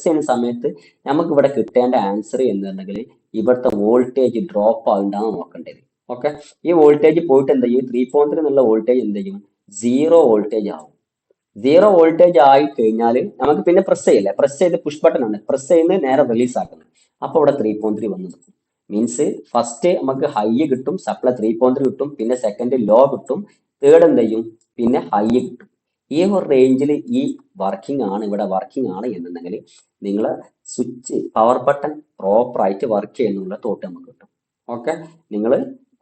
ചെയ്യുന്ന സമയത്ത് നമുക്ക് ഇവിടെ കിട്ടേണ്ട ആൻസർ എന്നുണ്ടെങ്കിൽ ഇവിടുത്തെ വോൾട്ടേജ് ഡ്രോപ്പ് ആവുണ്ടാന്ന് നോക്കേണ്ടത്. ഓക്കെ, ഈ വോൾട്ടേജ് പോയിട്ട് എന്ത് ചെയ്യും, 3.3 എന്നുള്ള വോൾട്ടേജ് എന്ത് ചെയ്യും, 0 വോൾട്ടേജ് ആവും. 0 വോൾട്ടേജ് ആയി കഴിഞ്ഞാൽ നമുക്ക് പിന്നെ പ്രസ് ചെയ്യില്ല, പ്രസ് ചെയ്ത് പുഷ് ബട്ടൺ ആണ് പ്രസ് ചെയ്യുന്നത് നേരെ റിലീസ് ആക്കുന്നത്. അപ്പൊ ഇവിടെ 3.3 വന്ന് നിൽക്കും. മീൻസ് ഫസ്റ്റ് നമുക്ക് ഹൈ കിട്ടും, സപ്ലൈ 3.3 കിട്ടും, പിന്നെ സെക്കൻഡ് ലോ കിട്ടും, തേർഡ് എന്ത് ചെയ്യും, പിന്നെ ഹൈ കിട്ടും. ഈ ഒരു റേഞ്ചിൽ ഈ വർക്കിംഗ് ആണ്, ഇവിടെ വർക്കിംഗ് ആണ് എന്നുണ്ടെങ്കിൽ നിങ്ങൾ സ്വിച്ച് പവർ ബട്ടൺ പ്രോപ്പർ ആയിട്ട് വർക്ക് ചെയ്യുന്നുള്ള തോട്ട് നമുക്ക് കിട്ടും. ഓക്കെ, നിങ്ങൾ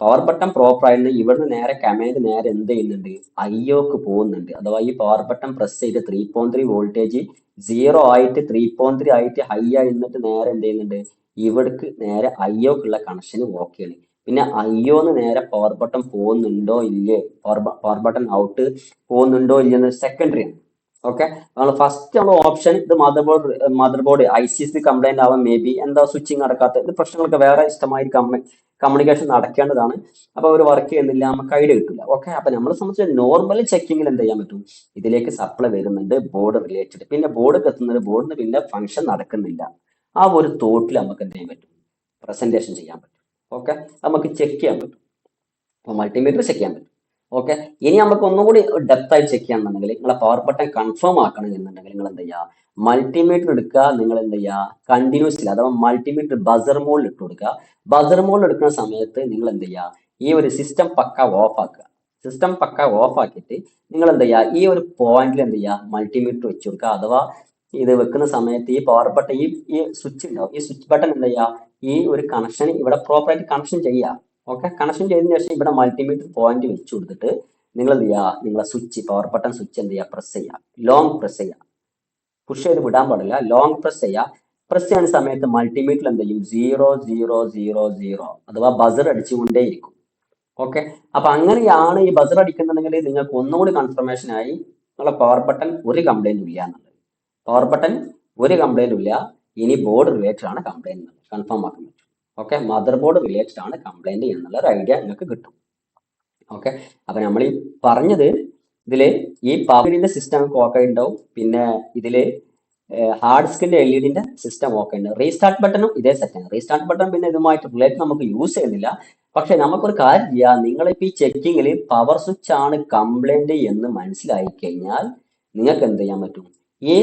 പവർ ബട്ടൺ പ്രോപ്പർ ആയിട്ട് ഇവിടുന്ന് നേരെ കമാൻഡ് നേരെ എന്ത് ചെയ്യുന്നുണ്ട്, ഐഒക്ക് പോകുന്നുണ്ട്. അഥവാ ഈ പവർ ബട്ടൺ പ്രസ് ചെയ്ത് 3.3 വോൾട്ടേജ് 0 ആയിട്ട് 3.3 ആയിട്ട് ഹൈ ആയി നിന്നിട്ട് നേരെ എന്ത് ചെയ്യുന്നുണ്ട്, ഇവിടേക്ക് നേരെ ഐഒക്കുള്ള കണക്ഷൻ ഓക്കെയാണ്. പിന്നെ ഐഒന്ന് നേരെ പവർ ബട്ടൺ പോകുന്നുണ്ടോ ഇല്ലേ, പവർ ബട്ടൺ ഔട്ട് പോകുന്നുണ്ടോ ഇല്ലെന്ന് സെക്കൻഡറി ആണ്. ഓക്കെ, നമ്മൾ ഫസ്റ്റ് ഉള്ള ഓപ്ഷൻ ഇത് മദർ ബോർഡ് ICC കംപ്ലൈന്റ് ആവാൻ മേ ബി എന്താ സ്വിച്ചിങ് നടക്കാത്ത, ഇത് പ്രശ്നങ്ങളൊക്കെ വേറെ ഇഷ്ടമായി കമ്മ്യൂണിക്കേഷൻ നടക്കേണ്ടതാണ്. അപ്പൊ ഒരു വർക്ക് ചെയ്യുന്നില്ല, നമുക്ക് ഐഡിയ കിട്ടില്ല. ഓക്കെ, അപ്പൊ നമ്മളെ സംബന്ധിച്ച് നോർമൽ ചെക്കിങ്ങിൽ എന്ത് ചെയ്യാൻ പറ്റും, ഇതിലേക്ക് സപ്ലൈ വരുന്നുണ്ട് ബോർഡ് റിലേറ്റഡ്, പിന്നെ ബോർഡ് എത്തുന്നത് ബോർഡിന് പിന്നെ ഫംഗ്ഷൻ നടക്കുന്നില്ല, ആ ഒരു തോട്ടിൽ നമുക്ക് എന്ത് ചെയ്യാൻ പറ്റും, പ്രസന്റേഷൻ ചെയ്യാൻ പറ്റും. ഓക്കെ, നമുക്ക് ചെക്ക് ചെയ്യാൻ പറ്റും, അപ്പൊ മൾട്ടിമീറ്റർ ചെക്ക് ചെയ്യാൻ പറ്റും. ഓക്കെ, ഇനി നമുക്ക് ഒന്നുകൂടി ഡെപ്ത് ആയിട്ട് ചെക്ക് ചെയ്യാന്നുണ്ടെങ്കിൽ നിങ്ങളെ പവർ ബട്ടൺ കൺഫേം ആക്കണം എന്നുണ്ടെങ്കിൽ നിങ്ങൾ എന്ത് ചെയ്യുക, മൾട്ടിമീറ്റർ എടുക്കുക, നിങ്ങൾ എന്ത് ചെയ്യുക, കണ്ടിന്യൂസ്ലി അഥവാ മൾട്ടിമീറ്റർ ബസർ മോഡിൽ ഇട്ട് കൊടുക്കുക. ബസർ മോഡിൽ എടുക്കുന്ന സമയത്ത് നിങ്ങൾ എന്ത് ചെയ്യുക, ഈ ഒരു സിസ്റ്റം പക്ക ഓഫ് ആക്കുക. സിസ്റ്റം പക്ക ഓഫ് ആക്കിയിട്ട് നിങ്ങൾ എന്ത് ചെയ്യുക, ഈ ഒരു പോയിന്റിൽ എന്ത് ചെയ്യുക, മൾട്ടിമീറ്റർ വെച്ച് കൊടുക്കുക. അഥവാ ഇത് വെക്കുന്ന സമയത്ത് ഈ പവർ ബട്ടൺ ഈ സ്വിച്ച് ഉണ്ടാവും, ഈ സ്വിച്ച് ബട്ടൺ എന്ത് ചെയ്യുക, ഈ ഒരു കണക്ഷൻ ഇവിടെ പ്രോപ്പറായിട്ട് കണക്ഷൻ ചെയ്യുക. ഓക്കെ, കണക്ഷൻ ചെയ്തതിനു ശേഷം ഇവിടെ മൾട്ടിമീറ്റർ പോയിന്റ് വെച്ച് കൊടുത്തിട്ട് നിങ്ങൾ എന്ത് ചെയ്യുക, നിങ്ങളെ സ്വിച്ച് പവർ ബട്ടൺ സ്വിച്ച് എന്ത് ചെയ്യുക, പ്രസ് ചെയ്യുക, ലോങ് പ്രസ് ചെയ്യുക, പുഷ് ചെയ്ത് വിടാൻ പാടില്ല, ലോങ് പ്രസ് ചെയ്യുക. പ്രസ് ചെയ്യുന്ന സമയത്ത് മൾട്ടിമീറ്റർ എന്ത് ചെയ്യും, 0 0 0 0 അഥവാ ബസർ അടിച്ചുകൊണ്ടേയിരിക്കും. ഓക്കെ, അപ്പൊ അങ്ങനെയാണ് ഈ ബസർ അടിക്കുന്നുണ്ടെങ്കിൽ നിങ്ങൾക്ക് ഒന്നുകൂടി കൺഫർമേഷൻ ആയി നിങ്ങളെ പവർ ബട്ടൺ ഒരു കംപ്ലൈന്റും ഇല്ല എന്നുള്ളത്. പവർ ബട്ടൺ ഒരു കംപ്ലൈന്റും ഇല്ല, ഇനി ബോർഡ് റിലേറ്റഡ് ആണ് കംപ്ലൈന്റ് കൺഫേം ആക്കാൻ പറ്റും. ഓക്കെ, മദർ ബോർഡ് റിലേറ്റഡ് ആണ് കംപ്ലൈന്റ് എന്നുള്ള ഒരു ഐഡിയ നിങ്ങൾക്ക് കിട്ടും. ഓക്കെ, അപ്പൊ നമ്മൾ ഈ പറഞ്ഞത് ഇതില് ഈ പവറിന്റെ സിസ്റ്റം ഓക്കെ ഉണ്ടാവും, പിന്നെ ഇതില് ഹാർഡ് ഡിസ്കിന്റെ LED സിസ്റ്റം ഓക്കെ ഉണ്ട്. റീസ്റ്റാർട്ട് ബട്ടണും ഇതേ സെറ്റാണ്. റീസ്റ്റാർട്ട് ബട്ടൺ പിന്നെ ഇതുമായിട്ട് റിലേറ്റ് നമുക്ക് യൂസ് ചെയ്യുന്നില്ല. പക്ഷെ നമുക്കൊരു കാര്യം ചെയ്യാം, നിങ്ങളിപ്പോ ഈ ചെക്കിങ്ങിൽ പവർ സ്വിച്ച് ആണ് കംപ്ലൈന്റ് എന്ന് മനസ്സിലായി കഴിഞ്ഞാൽ നിങ്ങൾക്ക് എന്ത് ചെയ്യാൻ പറ്റും, ഈ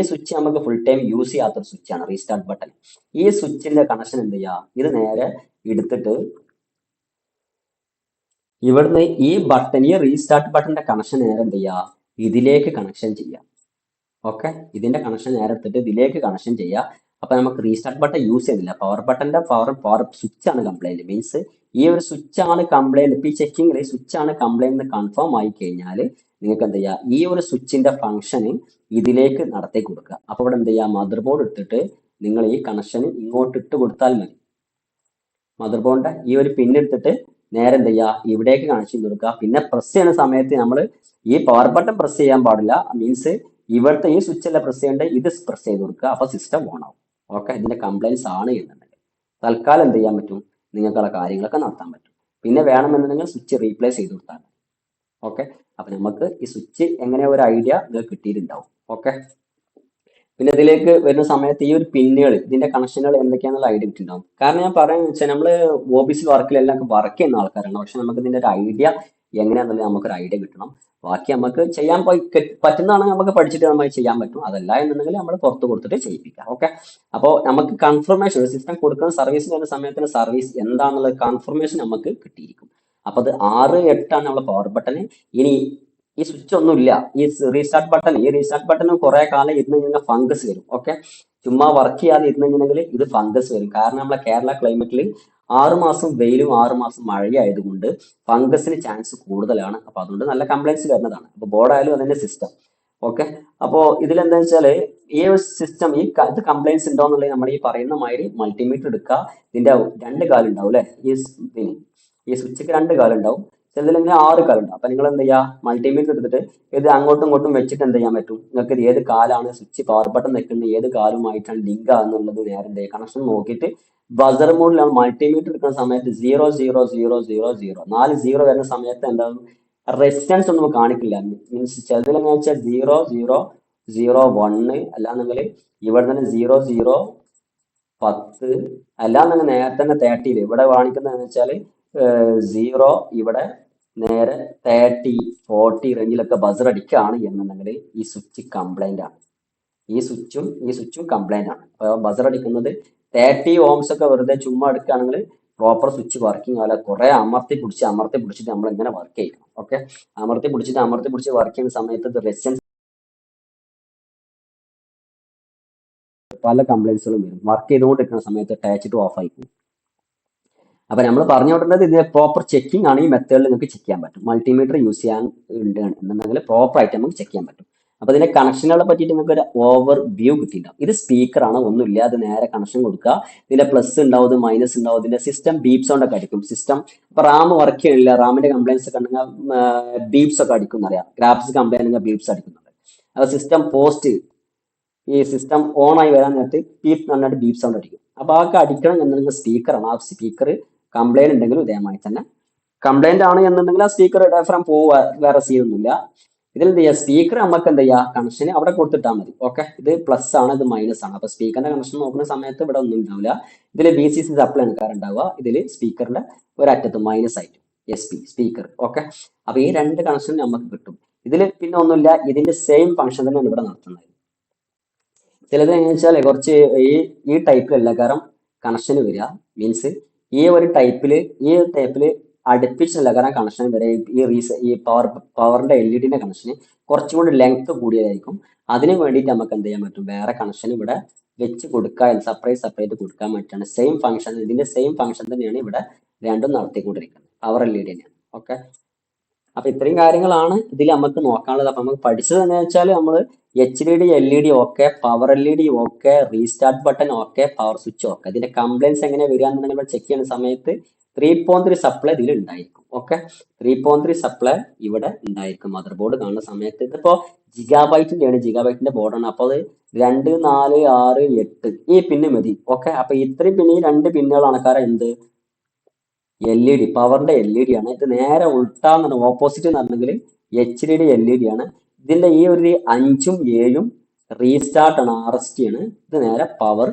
സ്വിച്ച് നമുക്ക് ഫുൾ ടൈം യൂസ് ചെയ്യാത്തൊരു സ്വിച്ചാണ് റീസ്റ്റാർട്ട് ബട്ടൺ. ഈ സ്വിച്ചിന്റെ കണക്ഷൻ എന്ത് ചെയ്യുക, ഇത് നേരെ എടുത്തിട്ട് ഇവിടുന്ന് ഈ ബട്ടൺ, ഈ റീസ്റ്റാർട്ട് ബട്ടന്റെ കണക്ഷൻ നേരെ എന്ത് ചെയ്യുക, ഇതിലേക്ക് കണക്ഷൻ ചെയ്യാം. ഓക്കെ, ഇതിന്റെ കണക്ഷൻ നേരെ എടുത്തിട്ട് ഇതിലേക്ക് കണക്ഷൻ ചെയ്യുക. അപ്പൊ നമുക്ക് റീസ്റ്റാർട്ട് ബട്ടൺ യൂസ് ചെയ്യുന്നില്ല, പവർ ബട്ടന്റെ പവർ സ്വിച്ച് ആണ് കംപ്ലൈന്റ്. മീൻസ് ഈ ഒരു സ്വിച്ച് ആണ് കംപ്ലൈന്റ്. ഇപ്പൊ ഈ ചെക്കിങ്ങിൽ സ്വിച്ച് ആണ് കംപ്ലൈന്റ് കൺഫേം ആയി കഴിഞ്ഞാൽ നിങ്ങൾക്ക് എന്ത് ചെയ്യുക, ഈ ഒരു സ്വിച്ചിന്റെ ഫംഗ്ഷന് ഇതിലേക്ക് നടത്തി കൊടുക്കുക. അപ്പൊ ഇവിടെ എന്ത് ചെയ്യുക, മദർ ബോർഡ് എടുത്തിട്ട് നിങ്ങൾ ഈ കണക്ഷൻ ഇങ്ങോട്ട് ഇട്ട് കൊടുത്താൽ മതി. മദർ ബോർഡിന്റെ ഈ ഒരു പിൻ എടുത്തിട്ട് നേരെ എന്ത് ചെയ്യുക, ഇവിടേക്ക് കണക്ഷൻ കൊടുക്കുക. പിന്നെ പ്രസ് ചെയ്യുന്ന സമയത്ത് നമ്മൾ ഈ പവർ ബട്ടൺ പ്രസ് ചെയ്യാൻ പാടില്ല. മീൻസ് ഇവിടുത്തെ ഈ സ്വിച്ച് അല്ല പ്രസ് ചെയ്യേണ്ടത്, ഇത് പ്രസ് ചെയ്ത് കൊടുക്കുക. അപ്പൊ സിസ്റ്റം ഓൺ ആവും. ഓക്കെ, ഇതിന്റെ കംപ്ലൈൻസ് ആണ് എന്നുണ്ടെങ്കിൽ തൽക്കാലം എന്ത് ചെയ്യാൻ പറ്റും, നിങ്ങൾക്കുള്ള കാര്യങ്ങളൊക്കെ നടത്താൻ പറ്റും. പിന്നെ വേണമെന്നുണ്ടെങ്കിൽ സ്വിച്ച് റീപ്ലേസ് ചെയ്ത് കൊടുത്താൽ. ഓക്കെ, അപ്പൊ നമുക്ക് ഈ സ്വിച്ച് എങ്ങനെ ഒരു ഐഡിയ നിങ്ങൾക്ക് കിട്ടിയിട്ടുണ്ടാവും. ഓക്കെ. പിന്നെ ഇതിലേക്ക് വരുന്ന സമയത്ത് ഈ ഒരു പിന്നുകൾ ഇതിന്റെ കണക്ഷനുകൾ എന്തൊക്കെയാണെന്നുള്ള ഐഡിയ കിട്ടിയിട്ടുണ്ടാവും. കാരണം ഞാൻ പറയുന്നത് വെച്ചാൽ നമ്മള് ഓഫീസിൽ വർക്കിലെല്ലാം വർക്ക് ചെയ്യുന്ന ആൾക്കാരാണ്, പക്ഷെ നമുക്ക് ഇതിന്റെ ഒരു ഐഡിയ എങ്ങനെയാണെന്നുള്ളത് നമുക്കൊരു ഐഡിയ കിട്ടണം. ബാക്കി നമുക്ക് ചെയ്യാൻ പറ്റുന്നതാണെങ്കിൽ നമുക്ക് പഠിച്ചിട്ട് നമുക്ക് ചെയ്യാൻ പറ്റും, അതല്ല എന്നുണ്ടെങ്കിൽ നമ്മൾ പുറത്ത് കൊടുത്തിട്ട് ചെയ്യിപ്പിക്കാം. ഓക്കെ, അപ്പോൾ നമുക്ക് കൺഫർമേഷൻ സിസ്റ്റം കൊടുക്കുന്ന സർവീസിന് വരുന്ന സമയത്തിന് സർവീസ് എന്താണെന്നുള്ള കൺഫർമേഷൻ നമുക്ക് കിട്ടിയിരിക്കും. അപ്പൊ അത് 6, 8 നമ്മളെ പവർ ബട്ടൺ. ഇനി ഈ സ്വിച്ച് ഒന്നുമില്ല, ഈ റീസ്റ്റാർട്ട് ബട്ടൺ കുറെ കാലം ഇരുന്ന് കഴിഞ്ഞാൽ ഫംഗസ് വരും. ഓക്കെ, ചുമ്മാ വർക്ക് ചെയ്യാതെ ഇരുന്ന് കഴിഞ്ഞിട്ടുണ്ടെങ്കിൽ ഇത് ഫംഗസ് വരും. കാരണം നമ്മളെ കേരള ക്ലൈമറ്റിൽ 6 മാസം വെയിലും 6 മാസം മഴയായതുകൊണ്ട് ഫംഗസിന് ചാൻസ് കൂടുതലാണ്. അപ്പൊ അതുകൊണ്ട് നല്ല കംപ്ലൈൻസ് വരുന്നതാണ്. അപ്പൊ ബോർഡായാലും അതിന്റെ സിസ്റ്റം. ഓക്കെ, അപ്പോ ഇതിലെന്താ വെച്ചാല് ഈ ഒരു സിസ്റ്റം ഇത് കംപ്ലൈൻസ് ഉണ്ടോ എന്നുള്ളത് നമ്മൾ ഈ പറയുന്ന മാതിരി മൾട്ടിമീറ്റർ എടുക്കുക. ഇതിന്റെ 2 കാലുണ്ടാവും അല്ലെ, ഈ സ്വിച്ചിക്ക് 2 കാലുണ്ടാവും, ചിലതിലെങ്കിൽ 6 കാലുണ്ടാവും. അപ്പൊ നിങ്ങൾ എന്ത് ചെയ്യുക, മൾട്ടിമീറ്റർ എടുത്തിട്ട് ഇത് അങ്ങോട്ടും ഇങ്ങോട്ടും വെച്ചിട്ട് എന്ത് ചെയ്യാൻ പറ്റും, നിങ്ങൾക്ക് ഇത് ഏത് കാലാണ് സ്വിച്ച് പവർ ബട്ടൺ നിൽക്കുന്നത്, ഏത് കാലുമായിട്ടാണ് ലിങ്ക് ആകുന്നുള്ളത് നേരെ എന്ത് ചെയ്യുക, കണക്ഷൻ നോക്കിയിട്ട് ബസർ മോഡിലാണ് മൾട്ടിമീറ്റർ എടുക്കുന്ന സമയത്ത് 0 0 0 0 0 4 0 വരുന്ന സമയത്ത് എന്താകും, റെസിസ്റ്റൻസ് ഒന്നും കാണിക്കില്ല. മീൻസ് ചിലതിലെന്ന് വെച്ചാൽ 0 0 0 1 അല്ലാന്നെങ്കിൽ ഇവിടെ തന്നെ 0 0 10 അല്ലാന്നെങ്കിൽ നേരത്തെ തന്നെ 30 ഇവിടെ കാണിക്കുന്നതെന്ന് വെച്ചാൽ 0 ഇവിടെ നേരെ 30 40 റേഞ്ചിലൊക്കെ ബസർ അടിക്കുകയാണ് എന്നുണ്ടെങ്കിൽ ഈ സ്വിച്ച് കംപ്ലൈന്റ് ആണ്. ഈ സ്വിച്ചും കംപ്ലൈന്റ് ആണ്. അപ്പോൾ ബസർ അടിക്കുന്നത് 30 ohms ഒക്കെ വെറുതെ ചുമ്മാ എടുക്കുകയാണെങ്കിൽ പ്രോപ്പർ സ്വിച്ച് വർക്കിംഗ് ആവില്ല. കുറെ അമർത്തി പിടിച്ചിട്ട് നമ്മൾ ഇങ്ങനെ വർക്ക് ചെയ്യണം. ഓക്കെ, അമർത്തി പിടിച്ച് വർക്ക് ചെയ്യുന്ന സമയത്ത് റെസിസ്റ്റൻസ് പല കംപ്ലൈൻസുകളും വരും. വർക്ക് ചെയ്തുകൊണ്ടിരിക്കുന്ന സമയത്ത് ടച്ച് ഓഫ് ആയി പോകും. അപ്പൊ നമ്മൾ പറഞ്ഞുകൊണ്ടിരുന്നത് ഇതിന്റെ പ്രോപ്പർ ചെക്കിംഗ് ആണ്. ഈ മെത്തേഡിൽ നിങ്ങൾക്ക് ചെക്ക് ചെയ്യാൻ പറ്റും. മൾട്ടിമീറ്റർ യൂസ് ചെയ്യാൻ ഉണ്ട് എന്നുണ്ടെങ്കിൽ പ്രോപ്പർ ആയിട്ട് നമുക്ക് ചെക്ക് ചെയ്യാൻ പറ്റും. അപ്പൊ ഇതിന്റെ കണക്ഷനുകളെ പറ്റിയിട്ട് നിങ്ങൾക്ക് ഒരു ഓവർ വ്യൂ കിട്ടിയിട്ടുണ്ടാവും. ഇത് സ്പീക്കർ ആണ്, ഒന്നുമില്ല, അത് നേരെ കണക്ഷൻ കൊടുക്കുക. ഇതിന്റെ പ്ലസ് ഉണ്ടാവും, ഇത് മൈനസ് ഉണ്ടാവും. ഇതിന്റെ സിസ്റ്റം ബീപ്സ് സൗണ്ട് ഒക്കെ അടിക്കും. സിസ്റ്റം ഇപ്പൊ റാം വർക്ക് ചെയ്യണില്ല, റാമിന്റെ കംപ്ലൈൻസ് ഒക്കെ ഉണ്ടെങ്കിൽ ബീപ്സ് ഒക്കെ അടിക്കും എന്നറിയാം. ഗ്രാഫിക്സ് കംപ്ലൈന്റ് ഉണ്ടെങ്കിൽ ബീപ്സ് അടിക്കുന്നുണ്ട്. അപ്പൊ ഈ സിസ്റ്റം ഓൺ ആയി വരാൻ നേരത്ത് പീപ്പ് നന്നായിട്ട് ബീപ്പ് സൗണ്ട് അടിക്കും. അപ്പൊ അതൊക്കെ അടിക്കണം എന്നുണ്ടെങ്കിൽ സ്പീക്കറാണ്. ആ സ്പീക്കർ കംപ്ലൈന്റ് ഉണ്ടെങ്കിലും ഇതേമായി തന്നെ കംപ്ലൈന്റ് ആണ് എന്നുണ്ടെങ്കിൽ ആ സ്പീക്കർ ഫ്രം പോവുക, വേറെ സീനൊന്നുമില്ല. ഇതിൽ എന്ത് ചെയ്യുക, സ്പീക്കർ നമുക്ക് എന്ത് ചെയ്യുക, കണക്ഷൻ അവിടെ കൊടുത്തിട്ടാൽ മതി. ഓക്കെ, ഇത് പ്ലസ് ആണ്, ഇത് മൈനസ് ആണ്. അപ്പൊ സ്പീക്കറിന്റെ കണക്ഷൻ നോക്കുന്ന സമയത്ത് ഇവിടെ ഒന്നും ഉണ്ടാവില്ല. ഇതിൽ VCC സപ്ലൈ ആണ് കാരണം ഉണ്ടാവുക. ഇതിൽ സ്പീക്കറിന്റെ ഒരറ്റത്ത് മൈനസ് ആയിട്ട് സ്പീക്കർ. ഓക്കെ, അപ്പൊ ഈ 2 കണക്ഷൻ നമുക്ക് കിട്ടും. ഇതിൽ പിന്നെ ഒന്നുമില്ല, ഇതിന്റെ സെയിം ഫംഗ്ഷൻ തന്നെയാണ് ഇവിടെ നടത്തുന്നത്. ചിലത് എങ്ങനെ വെച്ചാൽ കുറച്ച് ഈ ടൈപ്പിലല്ല കാരണം കണക്ഷൻ വരിക. മീൻസ് ഈ ടൈപ്പില് അടുപ്പിച്ചല്ല കാരണം കണക്ഷൻ വരെ ഈ പവറിന്റെ LED കണക്ഷന് കുറച്ചും കൂടി ലെങ്ത് കൂടിയതായിരിക്കും. അതിന് വേണ്ടിയിട്ട് നമുക്ക് എന്ത് ചെയ്യാൻ പറ്റും, വേറെ കണക്ഷൻ ഇവിടെ വെച്ച് കൊടുക്കാൻ, സെപ്പറേറ്റ് കൊടുക്കാൻ പറ്റാണ്. സെയിം ഫംഗ്ഷൻ, ഇതിന്റെ സെയിം ഫംഗ്ഷൻ തന്നെയാണ് ഇവിടെ രണ്ടും നടത്തിക്കൊണ്ടിരിക്കുന്നത്. പവർ LED തന്നെയാണ്. ഓക്കെ, അപ്പൊ ഇത്രയും കാര്യങ്ങളാണ് ഇതിൽ നമുക്ക് നോക്കാനുള്ളത്. അപ്പൊ നമുക്ക് പഠിച്ചത് എന്താ വെച്ചാൽ നമ്മൾ HDD LED okay, power LED okay, restart button okay, power switch okay. ഇതിന്റെ കംപ്ലൈൻസ് എങ്ങനെ വരിക എന്നുണ്ടെങ്കിൽ ചെക്ക് ചെയ്യുന്ന സമയത്ത് 3.3 സപ്ലൈ ഇതിൽ ഉണ്ടായിരിക്കും. ഓക്കെ, 3.3 സപ്ലൈ ഇവിടെ ഉണ്ടായിരിക്കും. മദർ ബോർഡ് കാണുന്ന സമയത്ത് ഇതിപ്പോ ജിഗാബൈറ്റിന്റെ ബോർഡാണ്. അപ്പോൾ അത് 2 4 6 8 ഈ പിന്ന് മതി. ഓക്കെ, അപ്പൊ ഇത്രയും പിന്നെ ഈ 2 പിന്നുകളാണ്. കാരണം എന്ത്, LED പവറിന്റെ LED ആണ്. ഇത് നേരെ ഉൾട്ടാന്ന് ഓപ്പോസിറ്റ് നടന്നെങ്കിൽ HDD LED ആണ്. ഇതിന്റെ ഈ ഒരു 5ഉം 7ഉം റീസ്റ്റാർട്ട് ആണ്, RST ആണ്. ഇത് നേരെ പവർ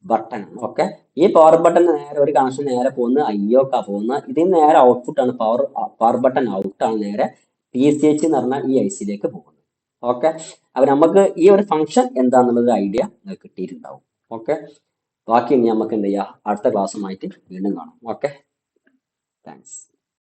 ബട്ടൺ ആണ്. ഓക്കെ, ഈ പവർ ബട്ടൺ നേരെ ഒരു കണക്ഷൻ നേരെ പോകുന്ന IOക്കാ പോകുന്ന, ഇതിന് നേരെ ഔട്ട്പുട്ട് ആണ്. പവർ ബട്ടൺ ഔട്ട് ആണ്, നേരെ PCH എന്ന് പറഞ്ഞാൽ ഈ ICയിലേക്ക് പോകുന്നത്. ഓക്കെ, അപ്പൊ നമുക്ക് ഈ ഒരു ഫംഗ്ഷൻ എന്താണെന്നുള്ളത് ഐഡിയ കിട്ടിയിട്ടുണ്ടാവും. ഓക്കെ, ബാക്കി ഇനി നമുക്ക് എന്ത് ചെയ്യാം, അടുത്ത ക്ലാസ്സുമായിട്ട് വീണ്ടും കാണാം. Okay, thanks.